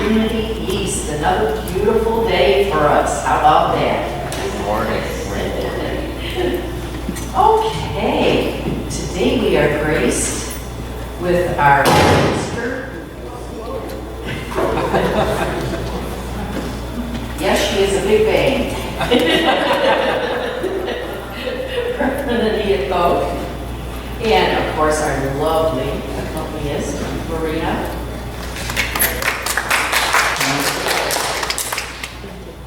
Community East. Another beautiful day for us. How about that? Good morning. Okay, today we are graced with our minister. Yes, she is a big bang. Reverend Anita Koch. And of course our lovely accompanist, Marina.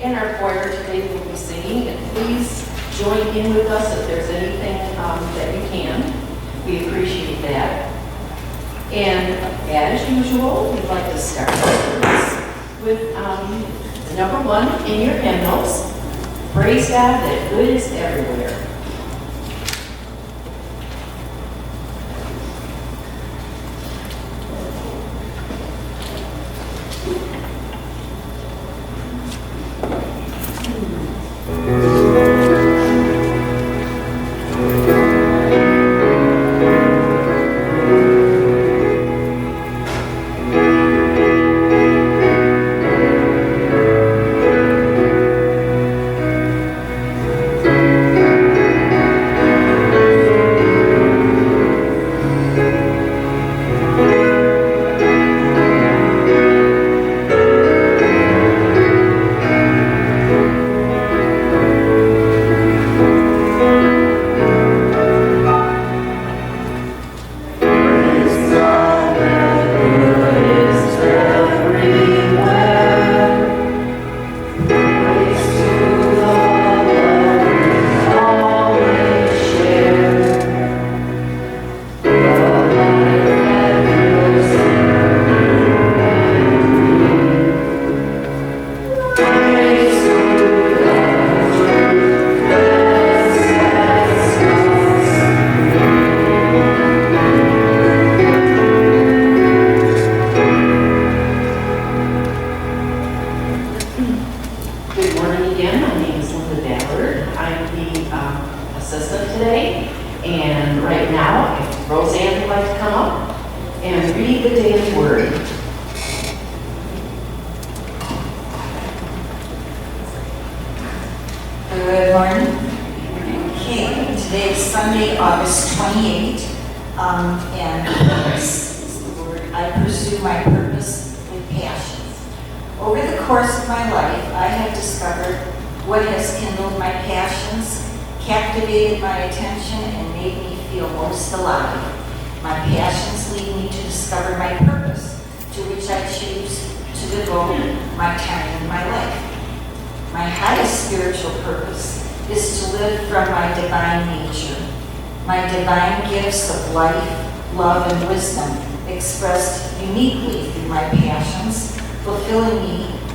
And our choir today will be singing, and please join in with us if there's anything that you can. We appreciate that. And as usual, we'd like to start with number 1 in your hymnals. Praise God that good is everywhere.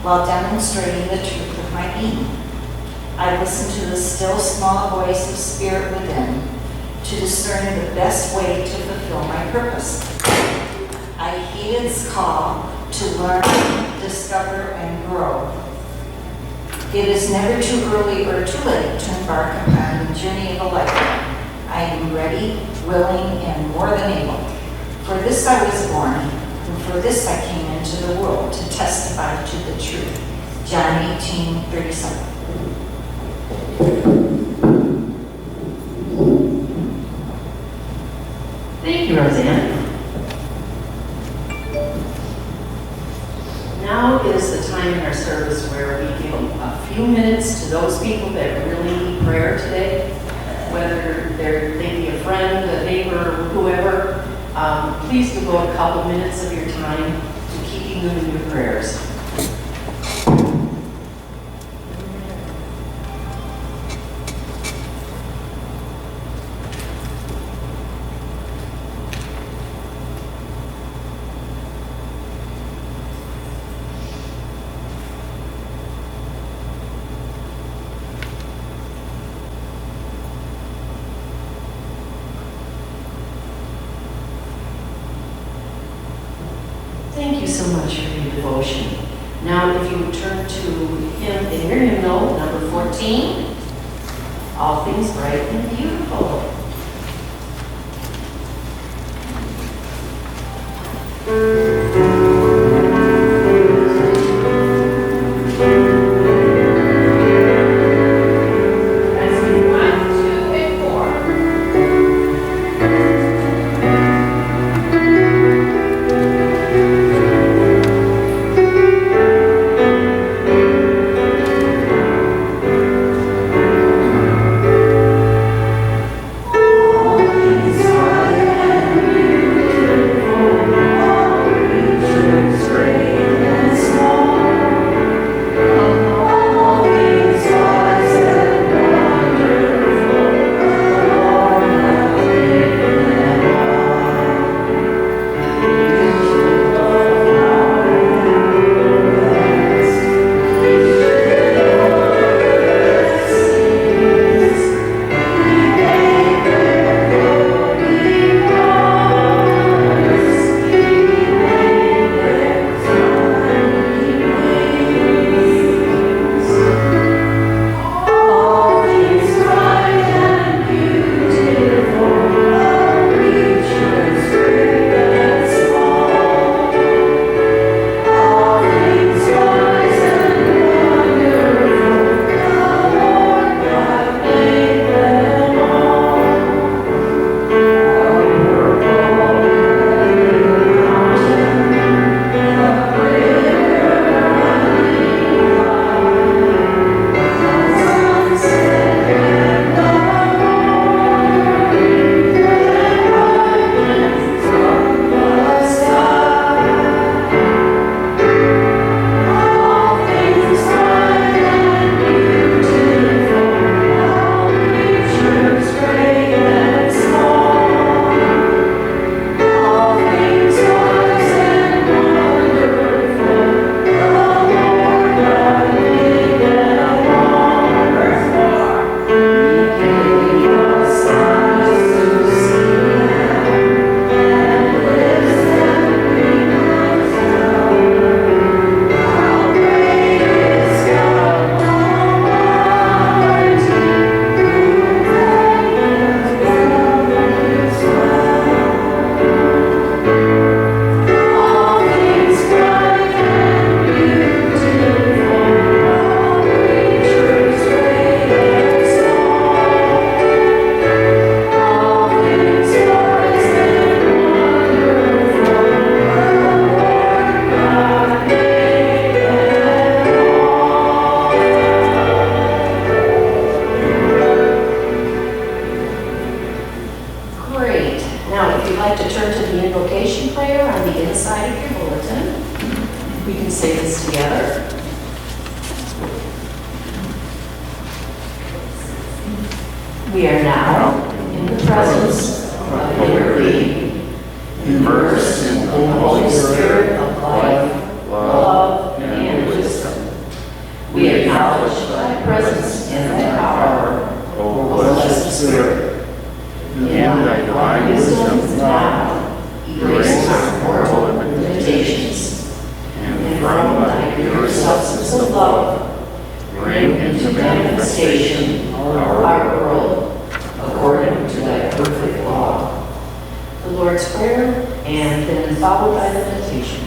While demonstrating the truth of my being. I listen to the still small voice of spirit within to discern the best way to fulfill my purpose. I heed its call to learn, discover, and grow. It is never too early or too late to embark upon the journey of a lifetime. I am ready, willing, and more than able. For this I was born, and for this I came into the world, to testify to the truth. John 18:37. Thank you, Roseanne. Now is the time in our service where we give a few minutes to those people that really need prayer today, whether they be a friend, a neighbor, whoever. Please devote a couple minutes of your time to keeping them in your prayers. Thank you so much for your devotion. Now, if you would turn to hymn in your hymnal, number 14, All Things Bright and Beautiful. prayer on the inside of your bulletin. We can say this together. We are now in the presence of your being, immersed in the Holy Spirit of life, love, and wisdom. We acknowledge thy presence and thy power, O blessed Spirit. In thy divine wisdom now, erase our mortal limitations, and from thy pure substance of love, bring into manifestation our world according to thy perfect law. The Lord's Prayer, and then followed by the meditation.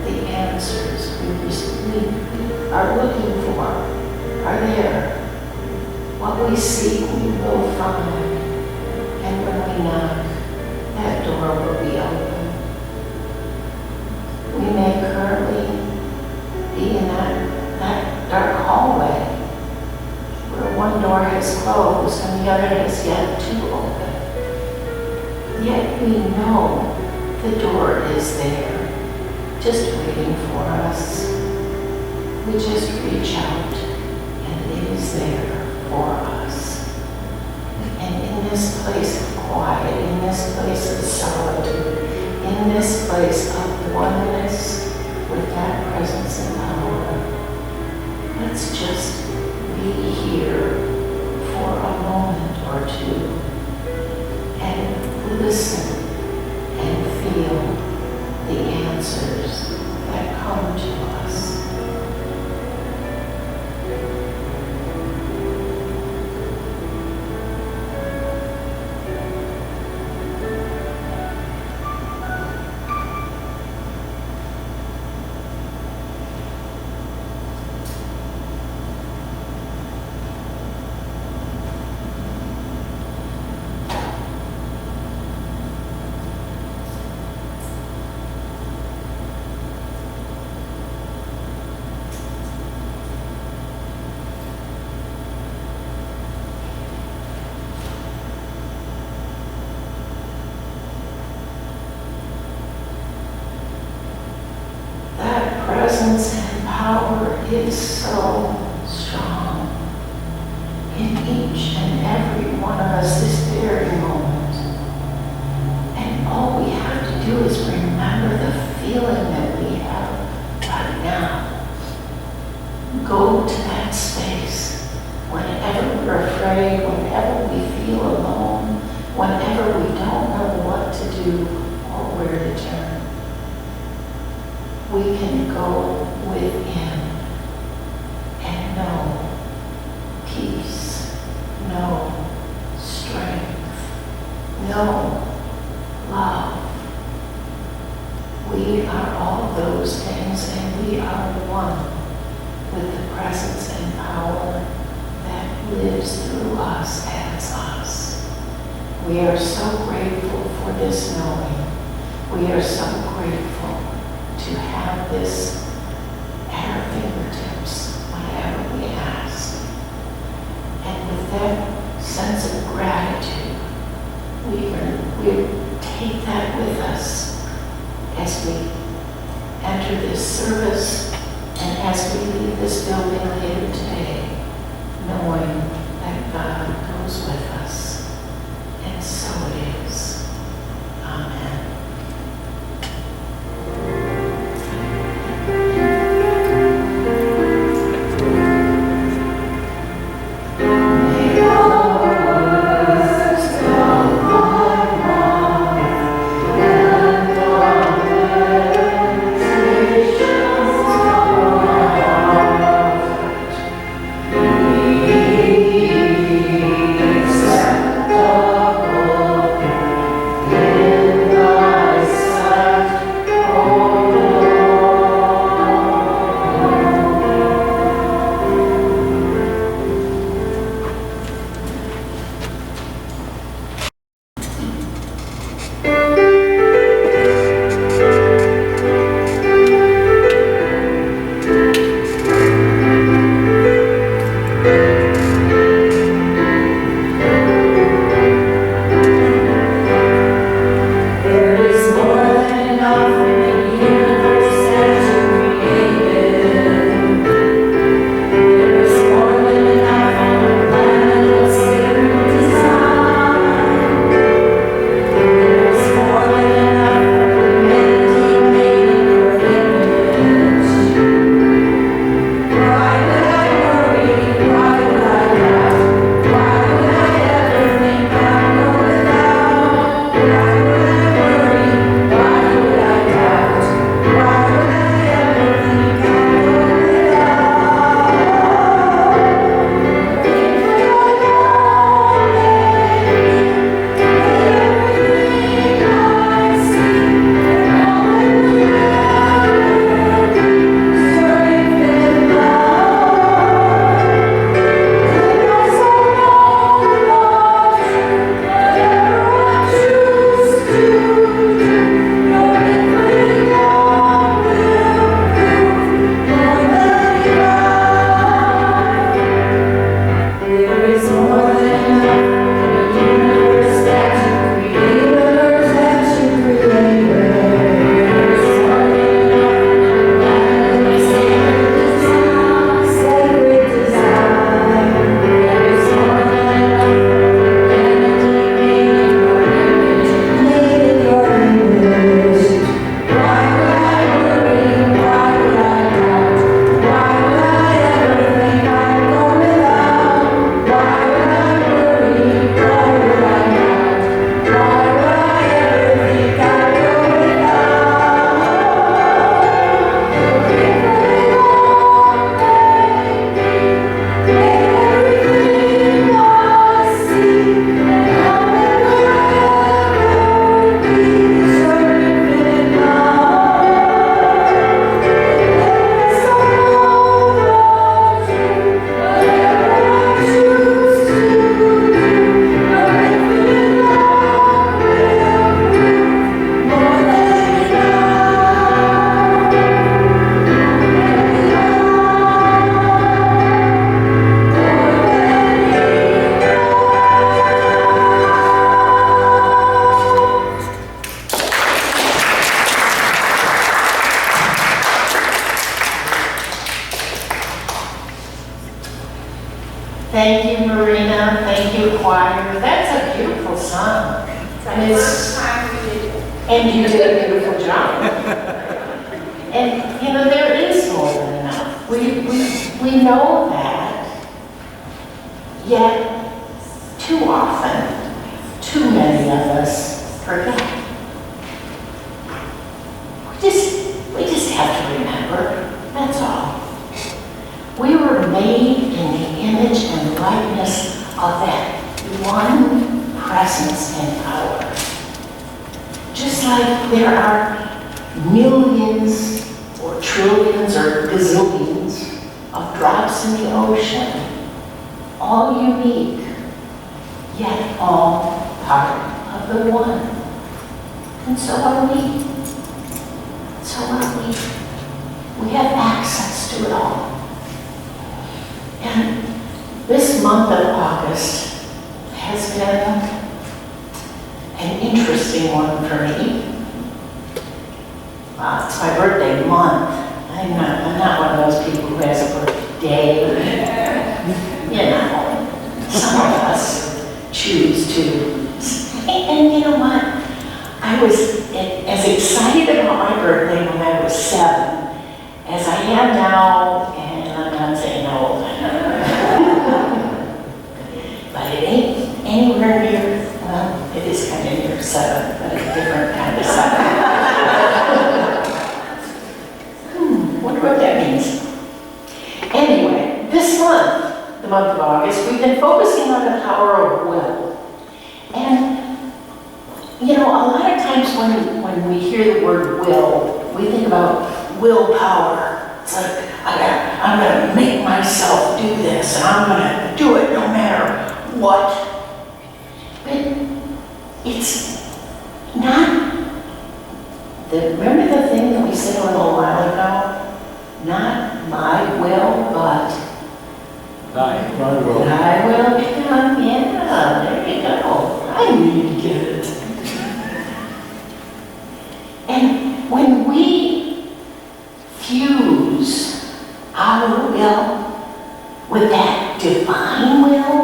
The answers we are looking for are there. What we seek, we will find. And when we knock, that door will be open. We may currently be in that dark hallway where one door has closed and the other has yet to open. Yet we know the door is there, just waiting for us. We just reach out and it is there for us. And in this place of quiet, in this place of solitude, in this place of oneness with that presence and power, let's just be here for a moment or two and listen and feel the answers that come to us. Presence and power is so strong in each and every one of us this very moment. And all we have to do is remember the feeling that we have right now. Go to that space whenever we're afraid, whenever we feel alone, whenever we don't know what to do or where to turn. We can go within and know peace, know strength, know love. We are all those things, and we are one with the presence and power that lives through us as us. We are so grateful for this knowing. We are so grateful to have this at our fingertips whenever we ask. And with that sense of gratitude, we take that with us as we enter this service and as we leave this building later today, knowing that God goes with us. And so it is. Amen. Thank you, Marina. Thank you, choir. That's a beautiful song. And First time we did it. and you did a beautiful job. And, you know, there is more than enough. We know that. Yet, too often, too many of us forget. We just have to remember, that's all. We were made in the image and likeness of that one presence and power. Just like there are millions or trillions or gazillions of drops in the ocean, all unique, yet all part of the one. And so are we. So are we. We have access to it all. And this month of August has been an interesting one for me. It's my birthday month. I'm not one of those people who has a birthday. You know, some of us choose to. And you know what? I was as excited about my birthday when I was 7 as I am now, and I'm not saying how old I am. But it ain't anywhere near, well, it is kind of near 7, but a different kind of 7. Wonder what that means. Anyway, this month, the month of August, we've been focusing on the power of will. And you know, a lot of times when we hear the word will, we think about willpower. It's like, I'm going to make myself do this, and I'm going to do it no matter what. But it's not, remember the thing that we said a little while ago? Not my will, but Thy will. thy will be done. Yeah, there you go. I knew you'd get it. And when we fuse our will with that divine will,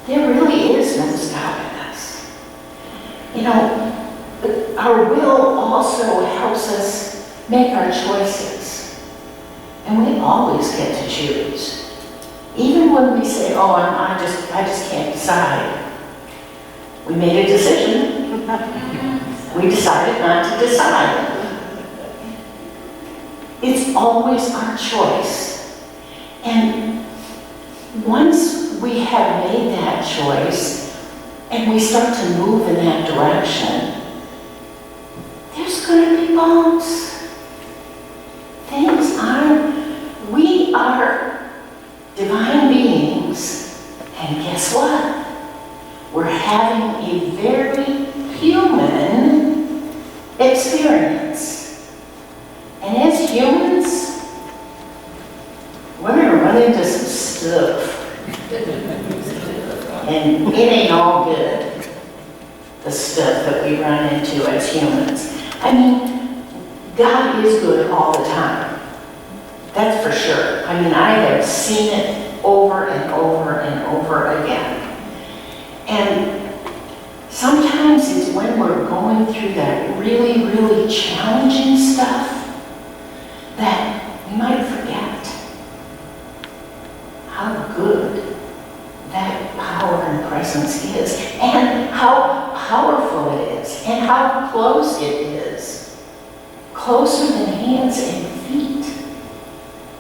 there really is no stopping us. You know, our will also helps us make our choices. And we always get to choose. Even when we say, oh, I just can't decide. We made a decision. We decided not to decide. It's always our choice. And once we have made that choice and we start to move in that direction, there's going to be bumps. We are divine beings, and guess what? We're having a very human experience. And as humans, we're going to run into some stuff. And it ain't all good, the stuff that we run into as humans. I mean, God is good all the time. That's for sure. I mean, I have seen it over and over and over again. And sometimes it's when we're going through that really, really challenging stuff that we might forget how good that power and presence is, and how powerful it is, and how close it is. Closer than hands and feet.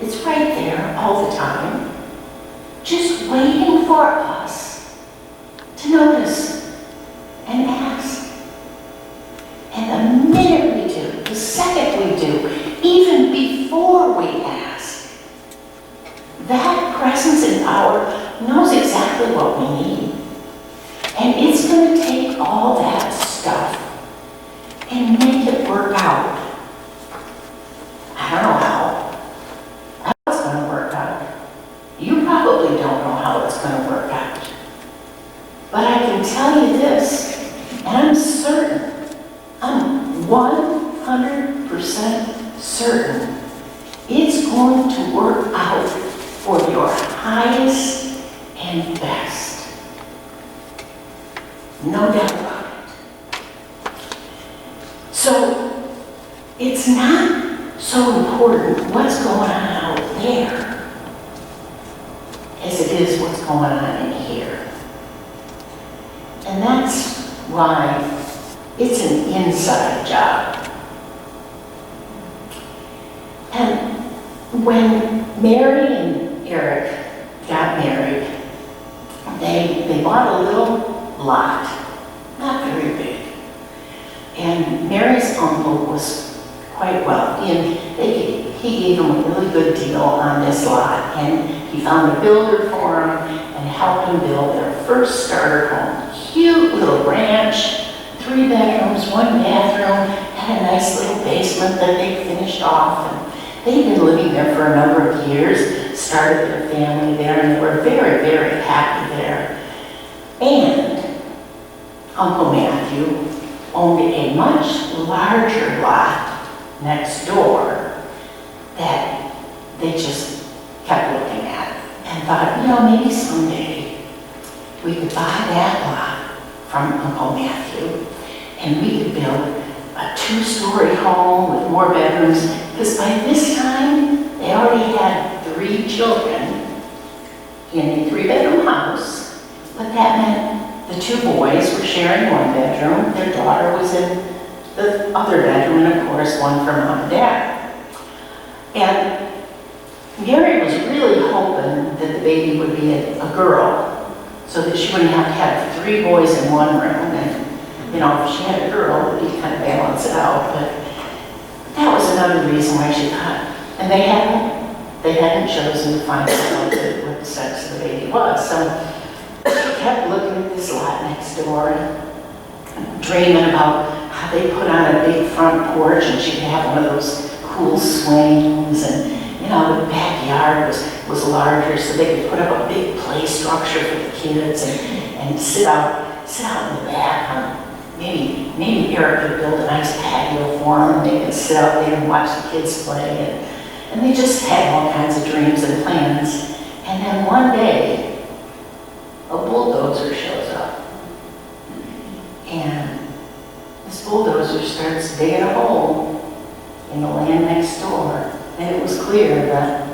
It's right there all the time, just waiting for us to notice and ask. And the minute we do, the second we do, even before we ask, that presence and power knows exactly what we need. And it's going to take all that stuff and make it work out. I don't know how it's going to work out. You probably don't know how it's going to work out. But I can tell you this, and I'm certain, I'm 100% certain it's going to work out for your highest and best. No doubt about it. So it's not so important what's going on out there as it is what's going on in here. And that's why it's an inside job. And when Mary and Eric got married, they bought a little lot, not very big. And Mary's uncle was quite wealthy, and he gave him a really good deal on this lot. And he found a builder for him and helped him build their first starter home. Cute little ranch, 3 bedrooms, 1 bathroom, had a nice little basement that they finished off. And they'd been living there for a number of years, started their family there, and they were very, very happy there. And Uncle Matthew owned a much larger lot next door that they just kept looking at and thought, maybe someday we could buy that lot from Uncle Matthew and we could build a 2-story home with more bedrooms, because by this time they already had 3 children in a 3-bedroom house, but that meant the 2 boys were sharing 1 bedroom, their daughter was in the other bedroom, and of course one for mom and dad. And Mary was really hoping that the baby would be a girl, so that she wouldn't have to have 3 boys in 1 room, and if she had a girl, it would be kind of balance it out. But that was another reason why she thought, and they hadn't chosen to find out what the sex of the baby was. So she kept looking at this lot next door and dreaming about how they put on a big front porch and she could have one of those cool swings, and the backyard was larger so they could put up a big play structure for the kids and sit out in the back. Maybe Eric could build a nice patio for them and they could sit out there and watch the kids play. And they just had all kinds of dreams and plans. And then one day, a bulldozer shows up. And this bulldozer starts digging a hole in the land next door. And it was clear that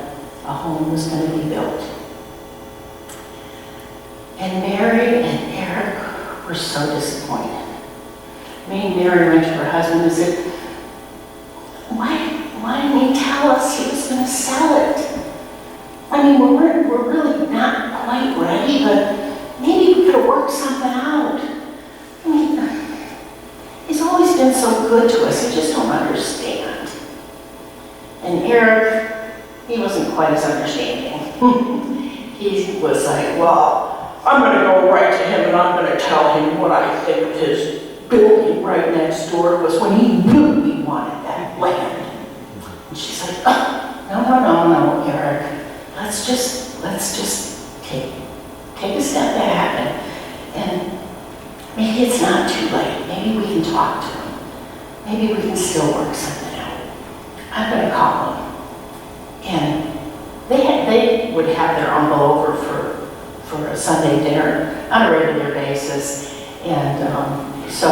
a home was going to be built. And Mary and Eric were so disappointed. Mary went to her husband and said, why didn't he tell us he was going to sell it? We're really not quite ready, but maybe we could have worked something out. He's always been so good to us, I just don't understand. And Eric, he wasn't quite as understanding. He was like, well, I'm going to go right to him and I'm going to tell him what I think of his building right next door was when he knew he wanted that land. And she's like, no, Eric. Let's just take a step back and maybe it's not too late. Maybe we can talk to him. Maybe we can still work something out. I'm going to call him. And they would have their uncle over for a Sunday dinner on a regular basis. And so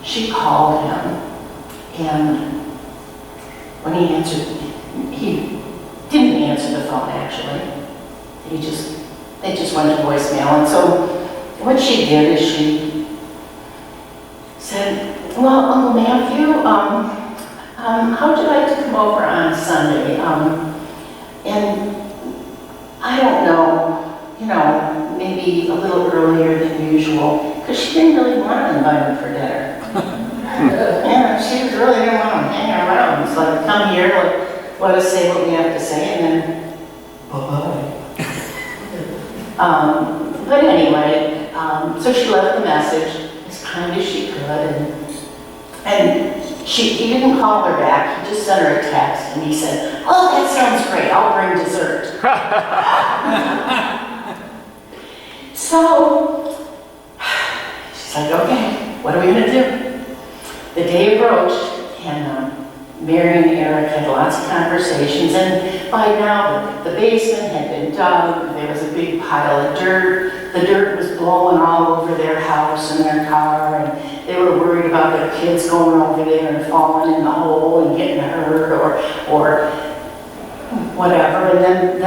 she called him, and when he answered, he didn't answer the phone actually. They just went to voicemail. And so what she did is she said, well, Uncle Matthew, how would you like to come over on Sunday? And I don't know, maybe a little earlier than usual, because she didn't really want to invite him for dinner. She really didn't want him hanging around. It's like, come here, let us say what we have to say, and then bye-bye. But anyway, so she left the message as kind as she could, and he didn't call her back. He just sent her a text, and he said, oh, that sounds great. I'll bring dessert. So she's like, okay, what are we going to do? The day approached, and Mary and Eric had lots of conversations, and by now the basement had been dug. There was a big pile of dirt. The dirt was blowing all over their house and their car, and they were worried about their kids going over there and falling in the hole and getting hurt or whatever. And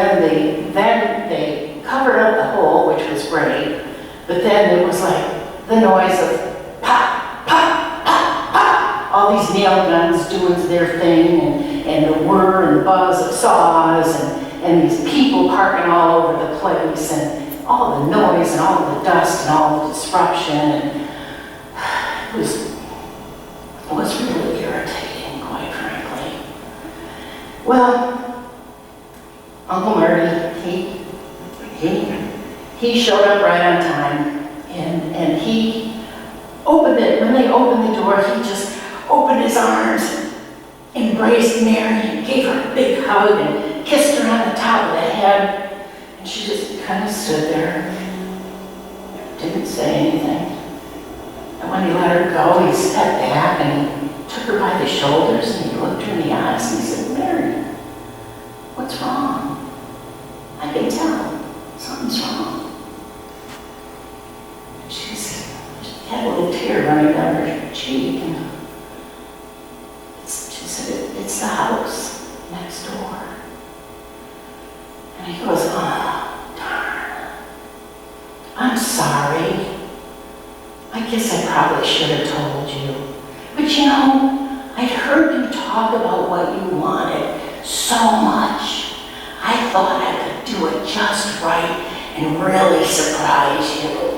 then they covered up the hole, which was great. But then it was like the noise of pop, pop, pop, pop. All these nail guns doing their thing, and the whir and buzz of saws, and these people parking all over the place, and all the noise and all the dust and all the disruption. And it was really irritating, quite frankly. Well, Uncle Marty, he showed up right on time, and he opened it. When they opened the door, he just opened his arms, embraced Mary, and gave her a big hug, and kissed her on the top of the head. And she just kind of stood there, didn't say anything. And when he let her go, he stepped back and he took her by the shoulders, and he looked her in the eyes, and he said, "Mary, what's wrong? I can tell something's wrong." She had a little tear running down her cheek, and she said, "It's the house next door." And he goes, "Oh, darn. I'm sorry. I guess I probably should have told you. But you know, I'd heard you talk about what you wanted so much. I thought I could do it just right and really surprise you."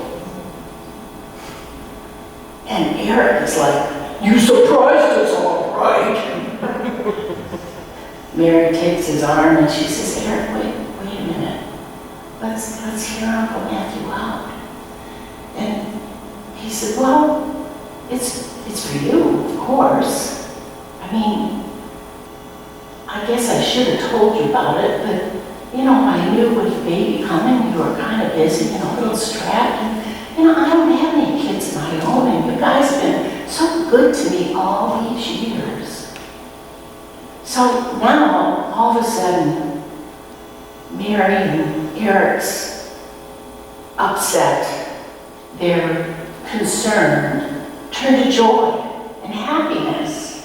And Eric is like, "You surprised us all right." Mary takes his arm and she says, "Eric, wait a minute. Let's hear Uncle Matthew out." And he said, "Well, it's for you, of course. I mean, I guess I should have told you about it, but you know, I knew with the baby coming, you were kind of busy and a little strapped. And you know, I don't have any kids of my own, and you guys have been so good to me all these years." So now, all of a sudden, Mary and Eric's upset, they're concerned, turn to joy and happiness.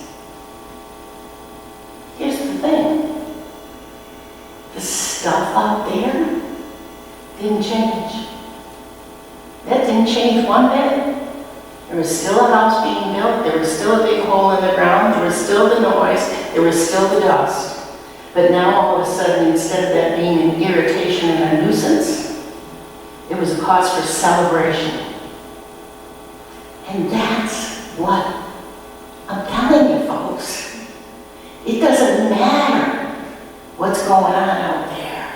Here's the thing. The stuff out there didn't change. That didn't change one bit. There was still a house being built, there was still a big hole in the ground, there was still the noise, there was still the dust. But now all of a sudden, instead of that being an irritation and a nuisance, it was a cause for celebration. And that's what I'm telling you, folks. It doesn't matter what's going on out there.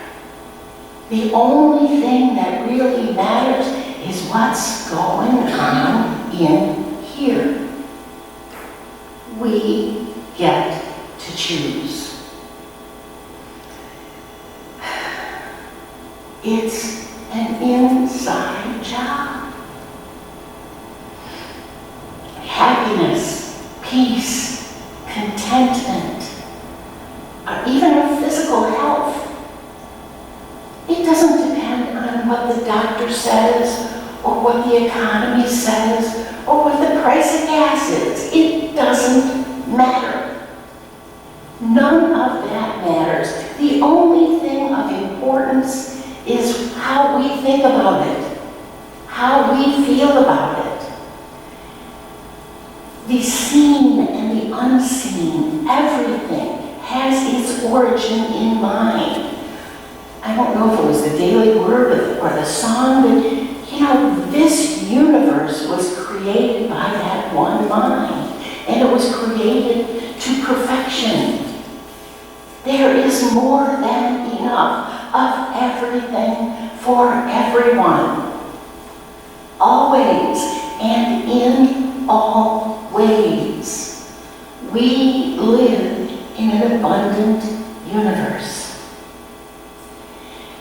The only thing that really matters is what's going on in here. We get to choose. It's an inside job. Happiness, peace, contentment, or even our physical health. It doesn't depend on what the doctor says, or what the economy says, or what the price of gas is. It doesn't matter. None of that matters. The only thing of importance is how we think about it, how we feel about it. The seen and the unseen, everything has its origin in mind. I don't know if it was the daily word or the song, but you know, this universe was created by that one mind, and it was created to perfection. There is more than enough of everything for everyone. Always and in all ways. We live in an abundant universe.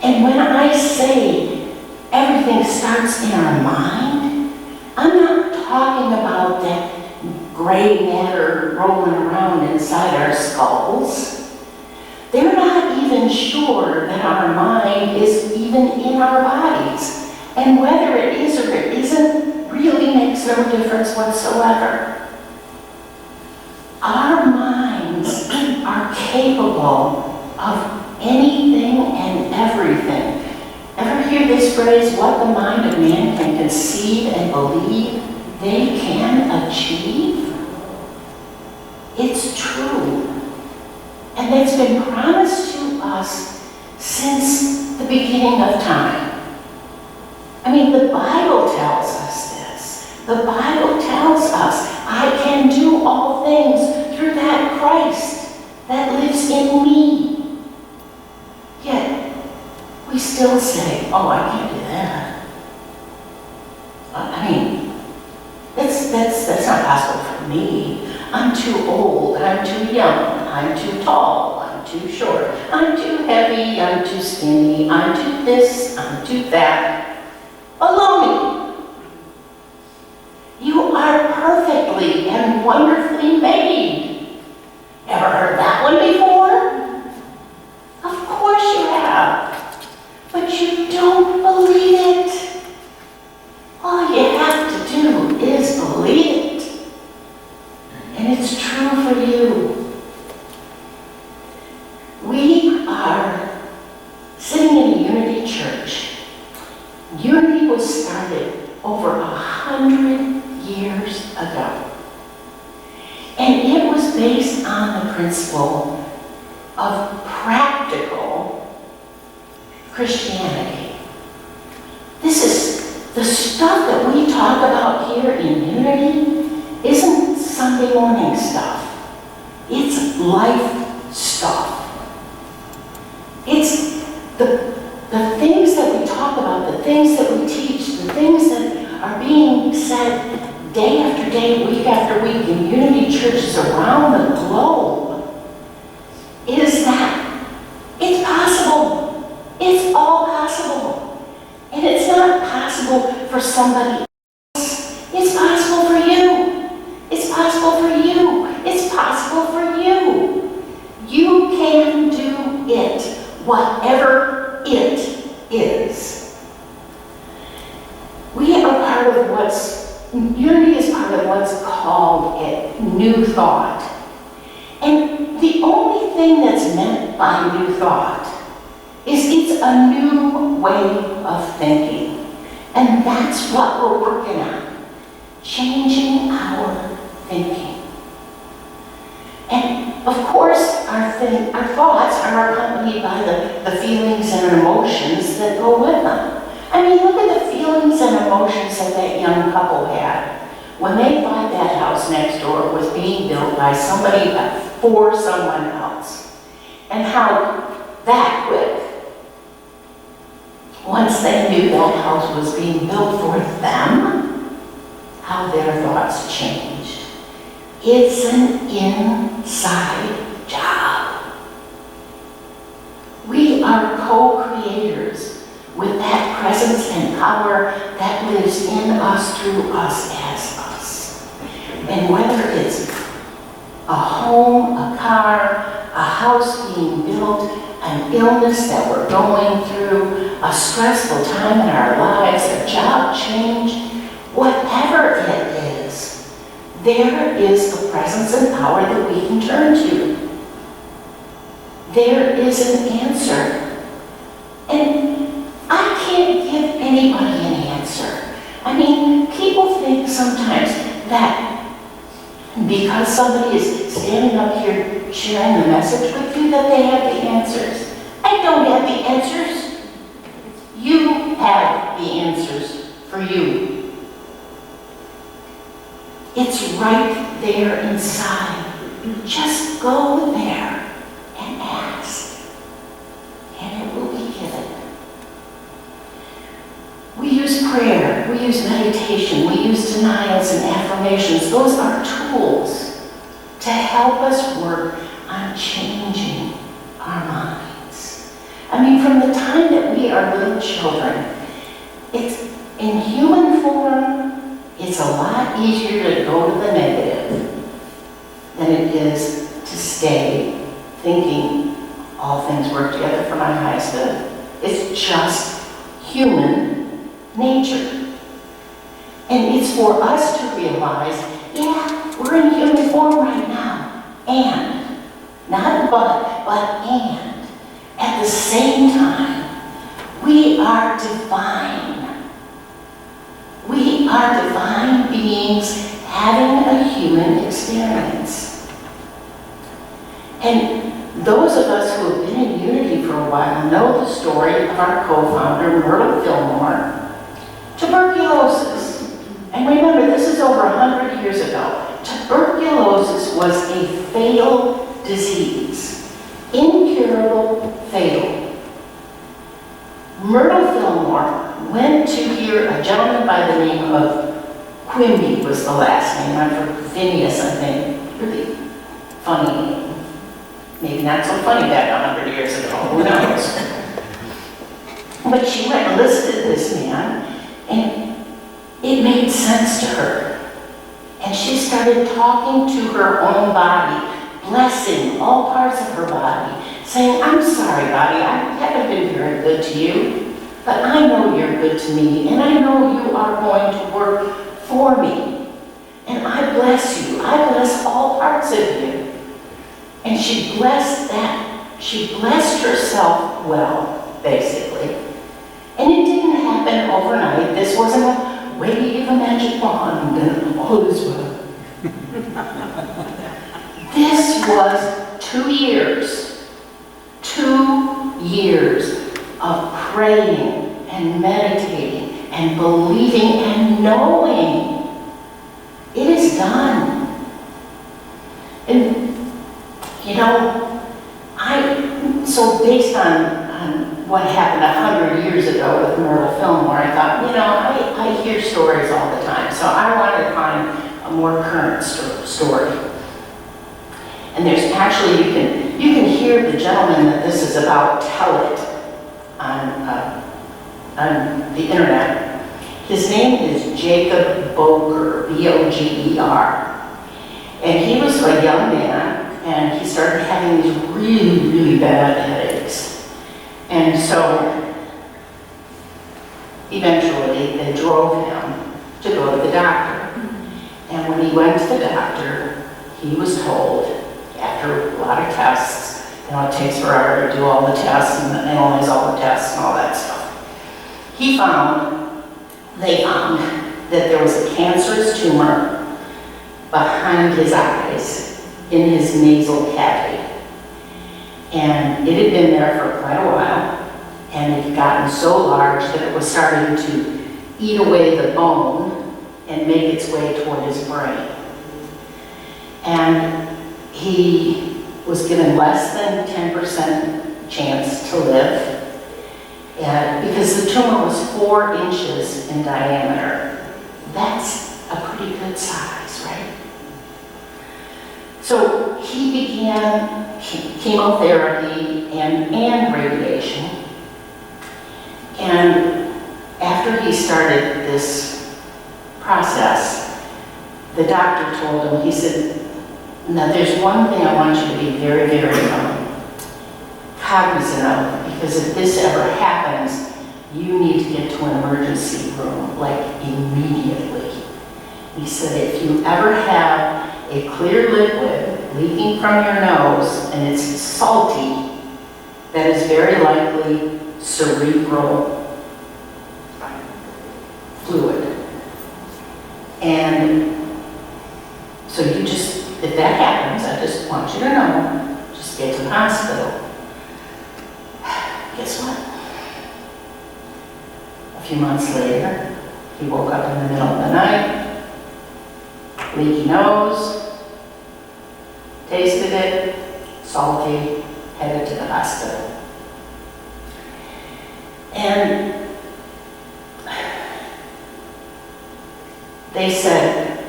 And when I say everything starts in our mind, I'm not talking about that gray matter rolling around inside our skulls. They're not even sure that our mind is even in our bodies. And whether it is or it isn't really makes no difference whatsoever. Our minds are capable of anything and everything. Ever hear this phrase, what the mind of man can conceive and believe they can achieve? It's true. And it's been promised to us since the beginning of time. I mean, the Bible tells us this. The Bible tells us, I can do all things through that Christ that lives in me. Yet, we still say, oh, I can't do that. I mean, that's not possible for me. I'm too old, I'm too young, I'm too tall, I'm too short, I'm too heavy, I'm too skinny, I'm too this, I'm too that. Baloney! You are perfectly and wonderfully made. Ever heard that one before? Of course you have. But you don't believe it. All you have to do is believe it. And it's true for you. We are sitting in a Unity church. Unity was started over 100 years ago. And it was based on the principle of practical Christianity. This is the stuff that we talk about here in Unity isn't Sunday morning stuff. It's life stuff. It's the things that we talk about, the things that we teach, the things that are being said day after day, week after week in Unity churches around the globe is that it's possible. It's all possible. And it's not possible for somebody else. It's possible for you. It's possible for you. It's possible for you. You can do it, whatever it is. We are part of Unity is part of what's called a new thought. And the only thing that's meant by new thought is it's a new way of thinking. And that's what we're working on, changing our thinking. And of course, our thoughts are accompanied by the feelings and emotions that go with them. I mean, look at the feelings and emotions that young couple had when they thought that house next door was being built by somebody for someone else. And how that quick, once they knew that house was being built for them, how their thoughts changed. It's an inside job. We are co-creators with that presence and power that lives in us, through us, as us. And whether it's a home, a car, a house being built, an illness that we're going through, a stressful time in our lives, a job change, whatever it is, there is the presence and power that we can turn to. There is an answer. And I can't give anybody an answer. I mean, people think sometimes that because somebody is standing up here sharing the message with you that they have the answers. I don't have the answers. You have the answers for you. It's right there inside. Just go there and ask, and it will be given. We use prayer, we use meditation, we use denials and affirmations. Those are tools to help us work on changing our minds. I mean, from the time that we are little children, it's in human form, it's a lot easier to go to the negative than it is to stay thinking all things work together for my highest good. It's just human nature. And it's for us to realize, yeah, we're in human form right now. And, not but and, at the same time, we are divine. We are divine beings having a human experience. And those of us who have been in Unity for a while know the story of our co-founder, Myrtle Fillmore. Tuberculosis. And remember, this is over 100 years ago. Tuberculosis was a fatal disease. Incurable, fatal. Myrtle Fillmore went to hear a gentleman by the name of Quimby was the last name. I'm for Phineas, I think. Really funny name. Maybe not so funny back 100 years ago, who knows? But she went and listened to this man, and it made sense to her. And she started talking to her own body, blessing all parts of her body, saying, I'm sorry, body, I haven't been very good to you, but I know you're good to me, and I know you are going to work for me. And I bless you. I bless all parts of you. And she blessed that. She blessed herself well, basically. And it didn't happen overnight. This wasn't a wave a magic wand and all is well. This was 2 years. 2 years of praying and meditating and believing and knowing it is done. And you know, so based on what happened 100 years ago with Myrtle Fillmore, I thought, you know, I hear stories all the time, so I wanted to find a more current story. And there's actually, you can hear the gentleman that this is about tell it on the internet. His name is Jacob Boger, B-O-G-E-R. And he was a young man, and he started having these really, really bad headaches. And so, eventually, they drove him to go to the doctor. And when he went to the doctor, he was told, after a lot of tests, you know, it takes forever to do all the tests and analyze all the tests and all that stuff. They found that there was a cancerous tumor behind his eyes in his nasal cavity. And it had been there for quite a while, and it had gotten so large that it was starting to eat away the bone and make its way toward his brain. And he was given less than 10% chance to live, because the tumor was 4 inches in diameter. That's a pretty good size, right? So he began chemotherapy and radiation. And after he started this process, the doctor told him, he said, now there's one thing I want you to be very, very cognizant of, because if this ever happens, you need to get to an emergency room, like immediately. He said, if you ever have a clear liquid leaking from your nose and it's salty, that is very likely cerebral fluid. And so you just, if that happens, I just want you to know, just get to the hospital. Guess what? A few months later, he woke up in the middle of the night, leaky nose, tasted it, salty, headed to the hospital. And they said,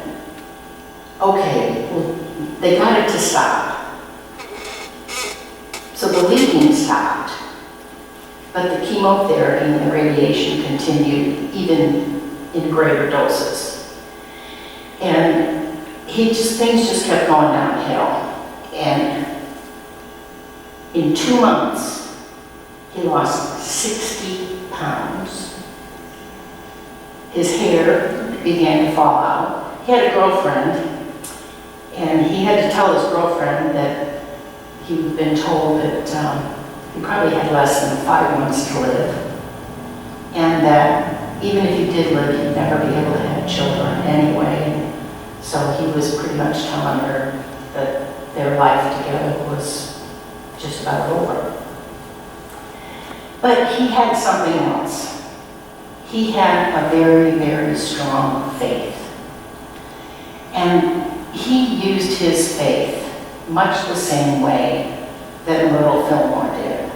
okay, well, they got it to stop. So the leaking stopped, but the chemotherapy and the radiation continued even in greater doses. And things just kept going downhill. And in 2 months, he lost 60 pounds. His hair began to fall out. He had a girlfriend, and he had to tell his girlfriend that he'd been told that he probably had less than 5 months to live, and that even if he did live, he'd never be able to have children anyway. So he was pretty much telling her that their life together was just about over. But he had something else. He had a very, very strong faith. And he used his faith much the same way that little Fillmore did.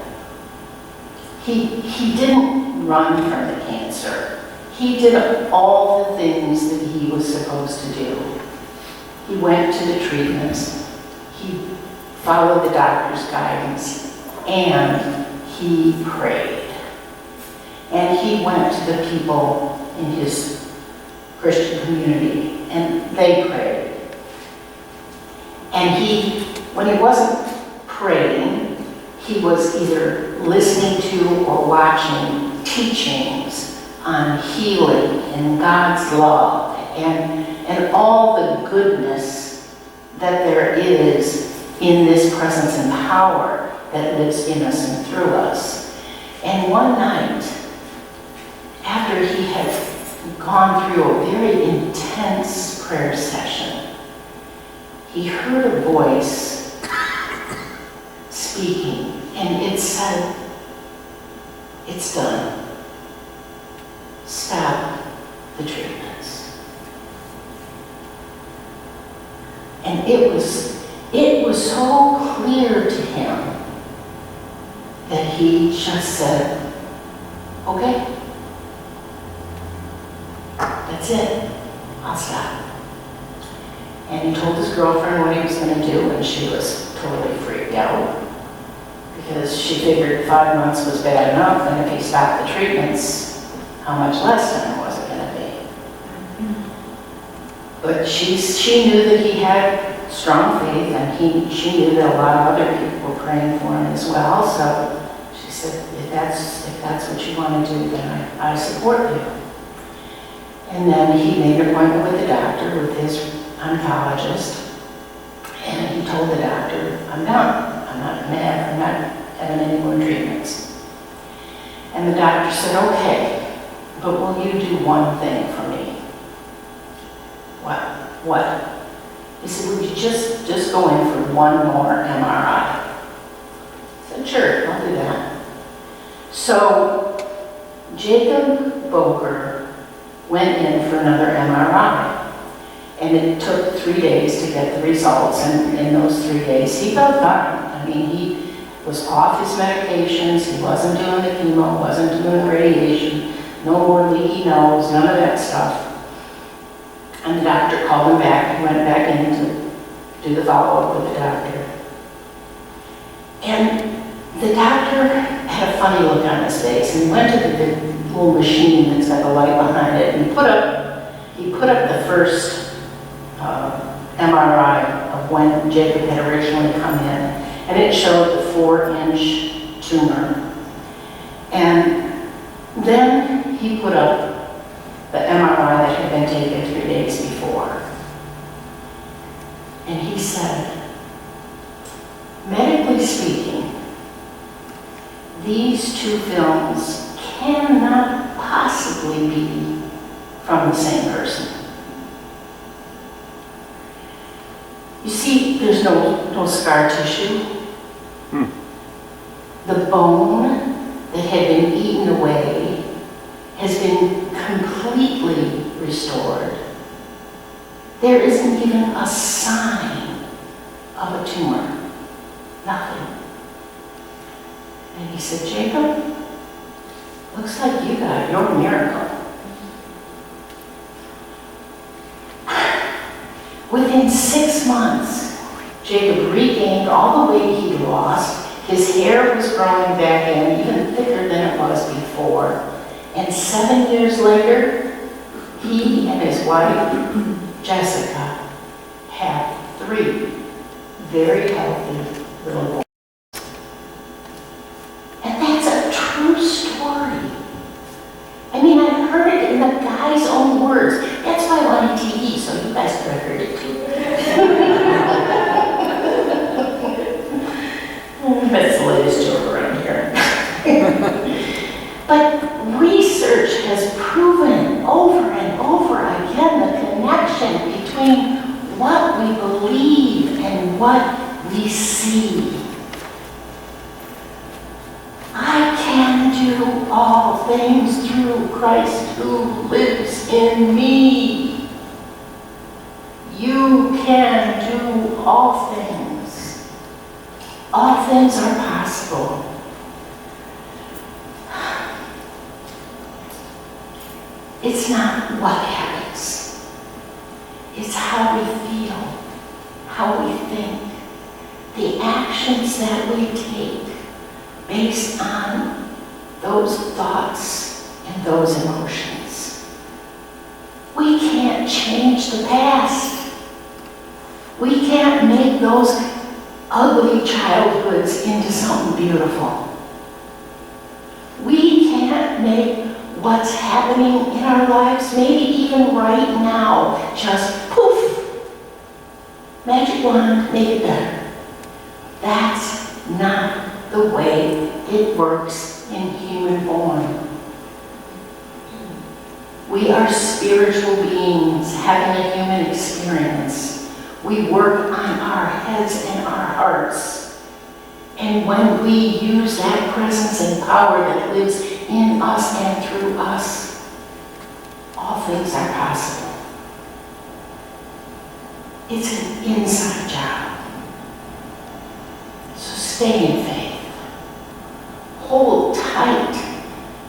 He didn't run from the cancer. He did all the things that he was supposed to do. He went to the treatments. He followed the doctor's guidance, and he prayed. And he went to the people in his Christian community, and they prayed. And when he wasn't praying, he was either listening to or watching teachings on healing and God's love and all the goodness that there is in this presence and power that lives in us and through us. And one night, after he had gone through a very intense prayer session, he heard a voice speaking, and it said, "It's done. Stop the treatments." And it was so clear to him that he just said, "Okay, that's it. I'll stop." And he told his girlfriend what he was going to do, and she was totally freaked out because she figured 5 months was bad enough, and if he stopped the treatments, how much less time was it going to be? But she knew that he had strong faith, and she knew that a lot of other people were praying for him as well. So she said, if that's what you want to do, then I support you. And then he made an appointment with the doctor, with his oncologist, and he told the doctor, "I'm done. I'm not having any more treatments." And the doctor said, "Okay, but will you do one thing for me?" What? He said, "Would you just go in for one more MRI?" I said, "Sure, I'll do that." So Jacob Boker went in for another MRI. And it took 3 days to get the results, and in those 3 days, he felt fine. I mean, he was off his medications, he wasn't doing the chemo, wasn't doing the radiation, no more leaky nose, none of that stuff. And the doctor called him back, he went back in to do the follow-up with the doctor. And the doctor had a funny look on his face, and he went to the big little machine that's got the light behind it, and he put up the first MRI of when Jacob had originally come in, and it showed the 4-inch tumor. And then he put up the MRI that had been taken 3 days before. And he said, medically speaking, these two films cannot possibly be from the same person. You see, there's no scar tissue. The bone that had been eaten away has been completely restored. There isn't even a sign of a tumor. Nothing. And he said, "Jacob, looks like you got your miracle." Within 6 months, Jacob regained all the weight he'd lost. His hair was growing back in, even thicker than it was before. And 7 years later, he and his wife Jessica have 3 very healthy little boys. And that's a true story. I mean, I heard it in the guy's own words. That's why I'm on TV, so you guys could have heard it too. That's the latest joke around here. But research has proven over and over again the connection between what we believe and what we see. I can do all things through Christ who lives in me. You can do all things. All things are possible. It's not what happens. It's how we feel, how we think, the actions that we take based on those thoughts and those emotions. We can't change the past. We can't make those ugly childhoods into something beautiful. We can't make what's happening in our lives, maybe even right now, just poof, magic wand, make it better. That's not the way it works in human form. We are spiritual beings having a human experience. We work on our heads and our hearts. And when we use that presence and power that lives in us and through us, all things are possible. It's an inside job. So stay in faith. Hold tight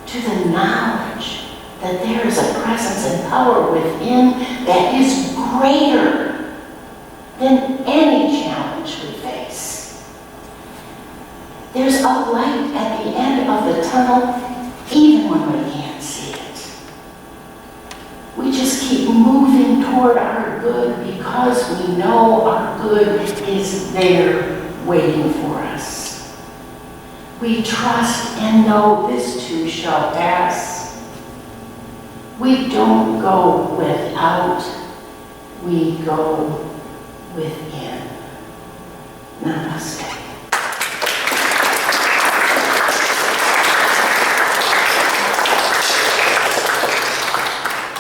to the knowledge that there is a presence and power within that is greater than any challenge we face. There's a light at the end of the tunnel, even when we can't see it. We just keep moving toward our good because we know our good is there waiting for us. We trust and know this too shall pass. We don't go without, we go within. Namaste.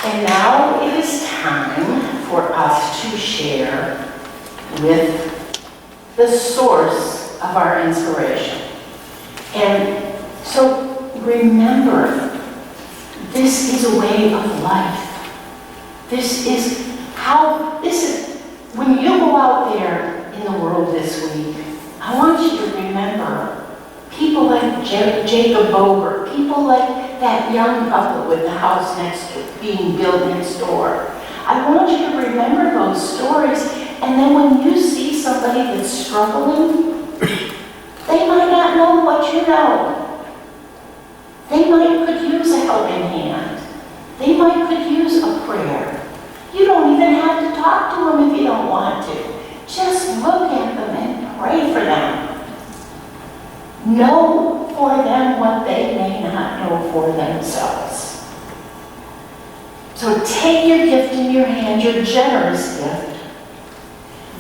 And now it is time for us to share with the source of our inspiration. And so remember, this is a way of life. When you go out there in the world this week, I want you to remember people like Jacob Boger, people like that young couple with the house next to being built next door. I want you to remember those stories, and then when you see somebody that's struggling, they might not know what you know. They could use a helping hand. They could use a prayer. You don't even have to talk to them if you don't want to. Just look at them and pray for them. Know for them what they may not know for themselves. So take your gift in your hand, your generous gift,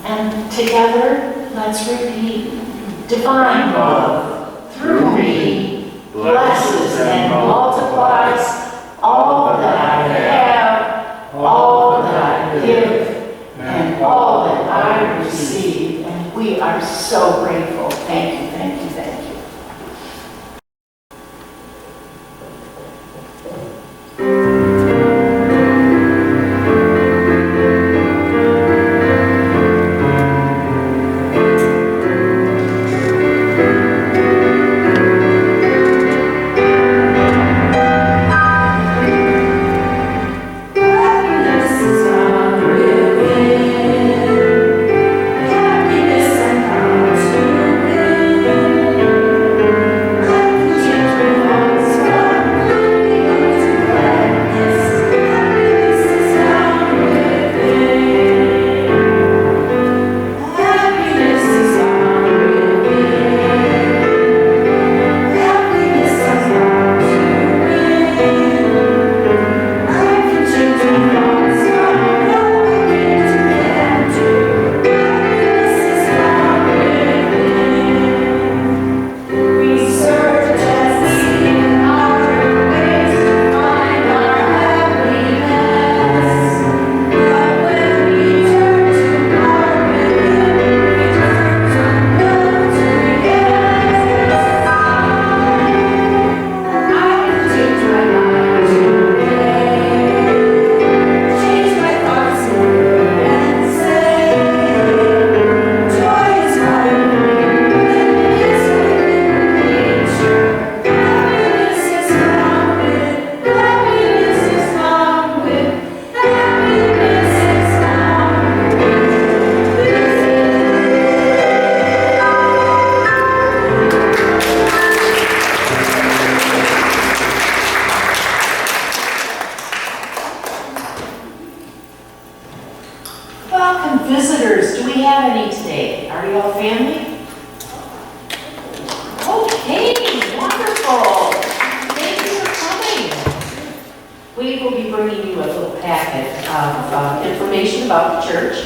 and together let's repeat, divine love through me blesses and multiplies all that I have, all that I give, and all that I receive. And we are so grateful. Thank you, thank you, thank you. visitors, do we have any today? Are you all family? Okay, wonderful. Thank you for coming. We will be bringing you a little packet of information about the church.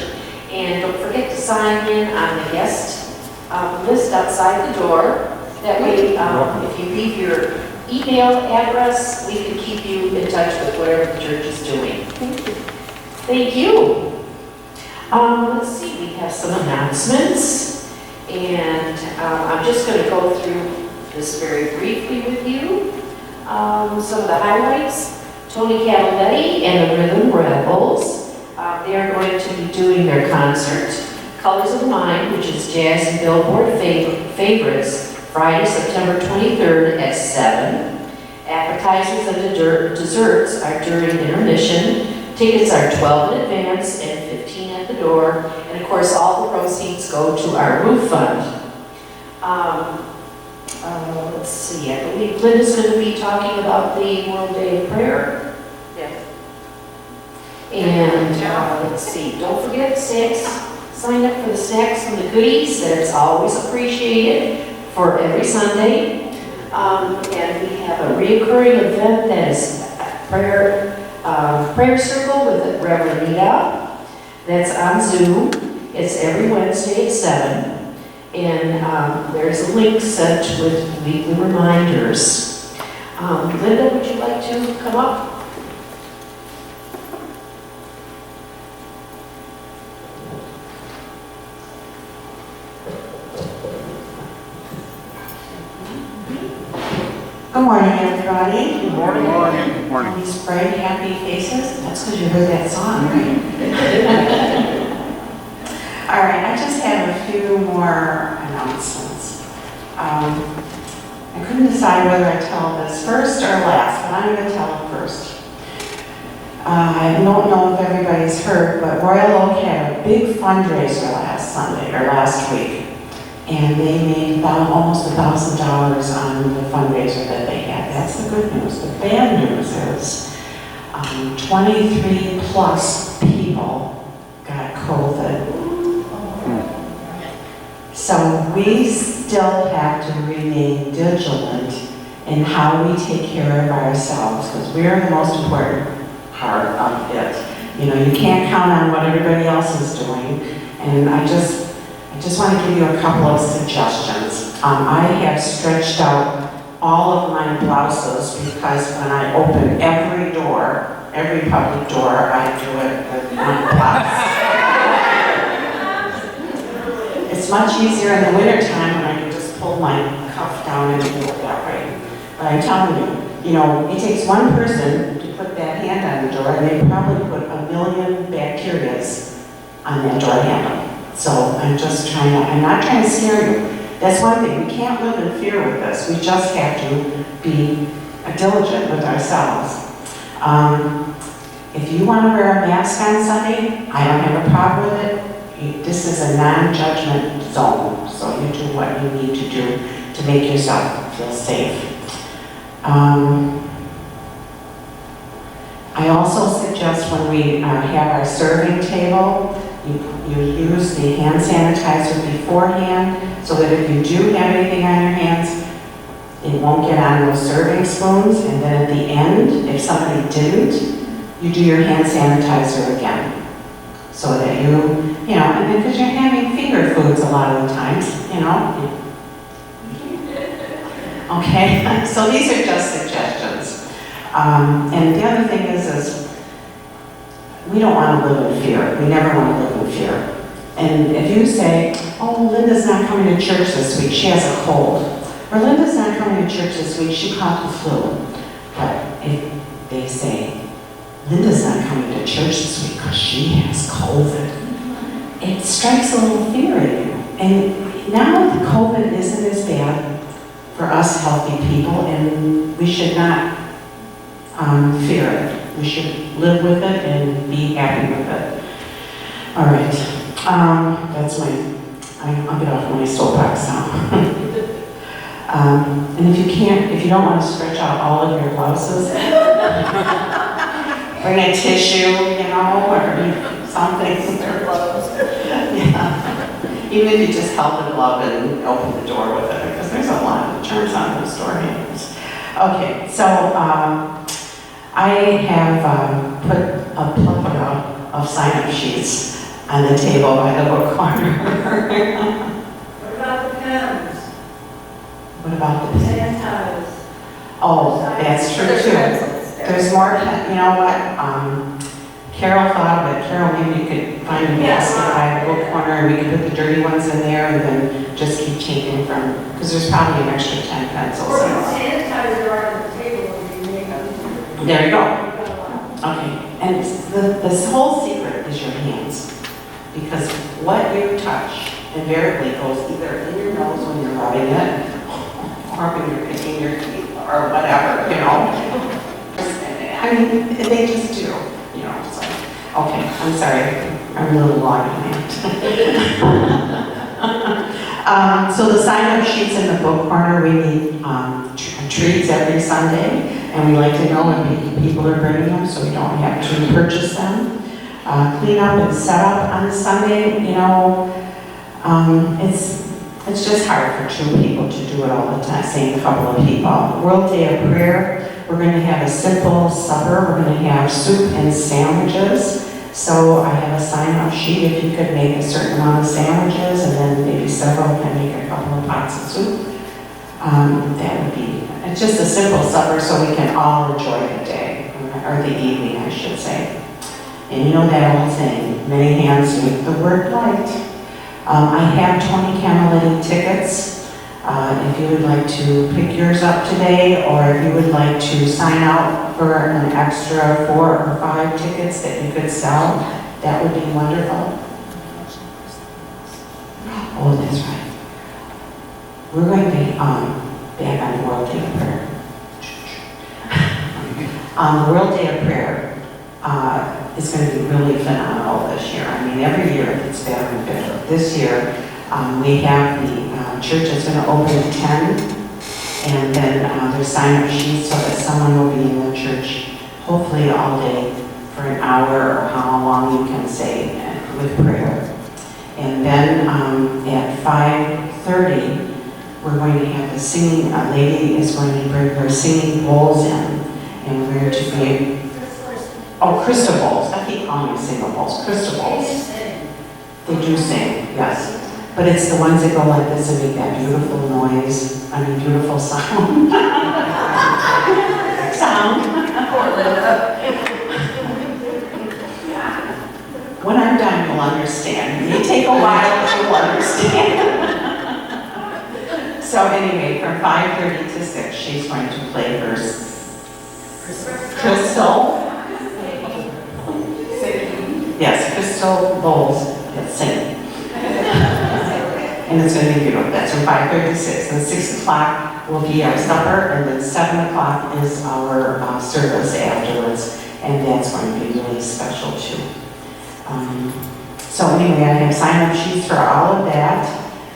And don't forget to sign in on the guest list outside the door. That way, if you leave your email address, we can keep you in touch with whatever the church is doing. Thank you. Let's see, we have some announcements. And I'm just going to go through this very briefly with you. Some of the highlights. Tony Cavaletti and the Rhythm Rebels. They are going to be doing their concert, Colors of the Mind, which is Jazz and Billboard favorites, Friday, September 23rd at 7. Appetizers and desserts are during intermission. Tickets are 12 in advance and 15 at the door. And of course, all the proceeds go to our roof fund. Let's see, I believe Linda's going to be talking about the World Day of Prayer. Yes. And let's see, don't forget snacks. Sign up for the snacks and the goodies. That's always appreciated for every Sunday. And we have a reoccurring event that is prayer circle with Reverend Anita. That's on Zoom. It's every Wednesday at 7. And there's a link sent with weekly reminders. Linda, would you like to come up? Good morning, everybody. Good morning. Good morning. All these bright, happy faces. That's because you heard that song, right? All right, I just have a few more announcements. I couldn't decide whether I tell this first or last, but I'm going to tell it first. I don't know if everybody's heard, but Royal Oak had a big fundraiser last week. And they made about almost $1,000 on the fundraiser that they had. That's the good news. The bad news is 23 plus people got COVID. So we still have to remain vigilant in how we take care of ourselves, because we're the most important part of it. You know, you can't count on what everybody else is doing. And I just want to give you a couple of suggestions. I have stretched out all of my blouses because when I open every door, every public door, I do it with my blouse. It's much easier in the wintertime when I can just pull my cuff down and do it that way. But I'm telling you, you know, it takes one person to put that hand on the door, and they probably put 1 million bacterias on that door handle. So I'm not trying to scare you. That's one thing, we can't live in fear with this. We just have to be diligent with ourselves. If you want to wear a mask on Sunday, I don't have a problem with it. This is a non-judgment zone, so you do what you need to do to make yourself feel safe. I also suggest when we have our serving table, you use the hand sanitizer beforehand so that if you do have anything on your hands, it won't get on those serving spoons. And then at the end, if somebody didn't, you do your hand sanitizer again. So that you know, and because you're having finger foods a lot of the times, you know. Okay, so these are just suggestions. And the other thing is we don't want to live in fear. We never want to live in fear. And if you say, oh, Linda's not coming to church this week, she has a cold. Or Linda's not coming to church this week, she caught the flu. But if they say, Linda's not coming to church this week because she has COVID, it strikes a little fear in you. And now that COVID isn't as bad for us healthy people, and we should not fear it. We should live with it and be happy with it. All right, that's I'll get off my soapbox now. And if you don't want to stretch out all of your blouses, bring a tissue, you know, or something. Even if you just held the glove and opened the door with it, because there's a lot of germs on those door handles. Okay, so I have put a plethora of sign-up sheets on the table by the book corner. What about the pens? What about the Sanitize. Oh, that's true too. There's more, you know what, Carol thought of it. Carol, maybe you could find a basket by the book corner and we could put the dirty ones in there and then just keep taking from, because there's probably an extra 10 pencils. Or sanitizer on the table would be made. There you go. Okay, and this whole secret is your hands. Because what you touch invariably goes either in your nose when you're rubbing it, or when you're picking your teeth, or whatever, you know. I mean, they just do, you know, so. Okay, I'm sorry, I'm a little long on that. So the sign-up sheets in the book corner, we need treats every Sunday, and we like to know when people are bringing them, so we don't have to purchase them. Clean up and set up on Sunday, you know, it's just hard for two people to do it all the time, same couple of people. World Day of Prayer, we're going to have a simple supper. We're going to have soup and sandwiches. So I have a sign-up sheet. If you could make a certain amount of sandwiches and then maybe several can make a couple of pots of soup, that would be, it's just a simple supper so we can all enjoy the day, or the evening, I should say. And you know that old saying, many hands make the word light. I have 20 Camilletti tickets. If you would like to pick yours up today, or if you would like to sign out for an extra 4 or 5 tickets that you could sell, that would be wonderful. Oh, that's right. We're going to be back on the World Day of Prayer. The World Day of Prayer is going to be really phenomenal this year. I mean, every year it gets better and better. This year, we have the church is going to open at 10, and then there's sign-up sheets so that someone will be in the church hopefully all day for an hour or how long you can say with prayer. And then at 5:30, we're going to have the singing, a lady is going to bring her singing bowls in, and we're going to be, oh, crystal bowls. I keep calling them single bowls, crystal bowls. They do sing, yes. But it's the ones that go like this and make that beautiful noise, I mean beautiful sound. When I'm done, you'll understand. It may take a while, but you'll understand. So anyway, from 5:30 to 6, she's going to play her crystal. Yes, crystal bowls that sing. And it's going to be beautiful. That's from 5:30 to 6. And 6 o'clock will be our supper, and then 7 o'clock is our service afterwards. And that's going to be really special too. So anyway, I have sign-up sheets for all of that,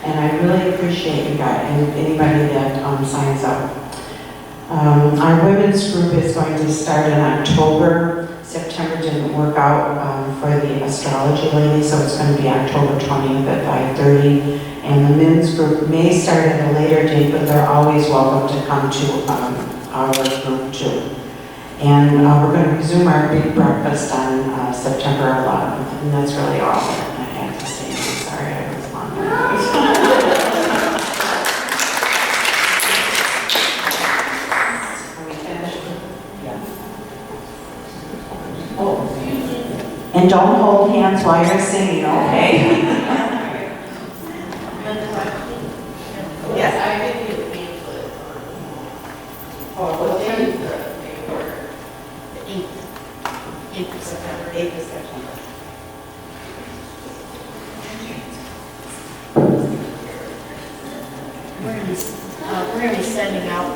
and I really appreciate you guys and anybody that signs up. Our women's group is going to start in October. September didn't work out for the astrology lady, so it's going to be October 20th at 5:30. And the men's group may start at a later date, but they're always welcome to come to our group too. And we're going to resume our big breakfast on September 11th, and that's really all that I have to say. I'm sorry I was long. Are we finished? Yeah. Oh. And don't hold hands while you're singing, okay? Yes. I give you the pamphlet. Oh, what day is it? The 8th of September. 8th of September. We're going to be sending out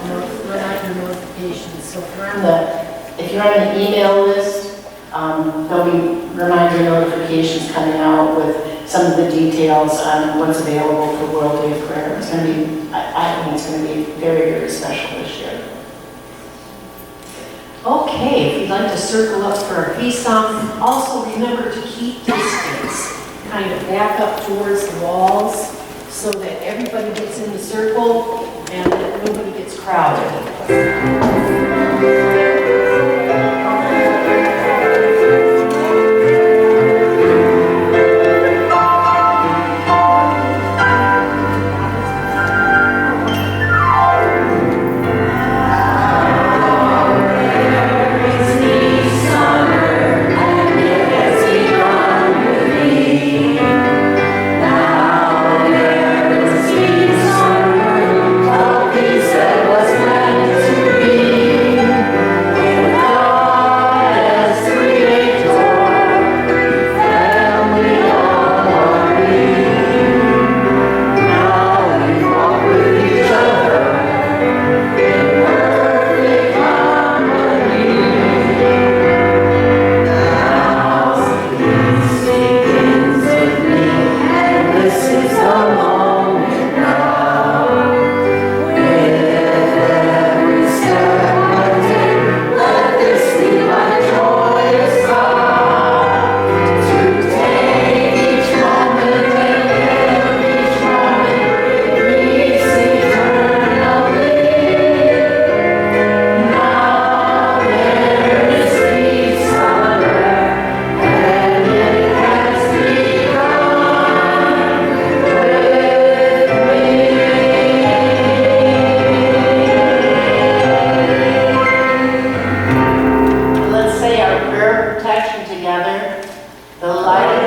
reminder notifications. So if you're on the email list, there'll be reminder notifications coming out with some of the details on what's available for World Day of Prayer. It's going to be, I think it's going to be very, very special this year. Okay, if you'd like to circle up for a peace song, also remember to keep distance. kind of back up towards the walls so that everybody gets in the circle and that nobody gets crowded. Let's say our prayer of protection together. The light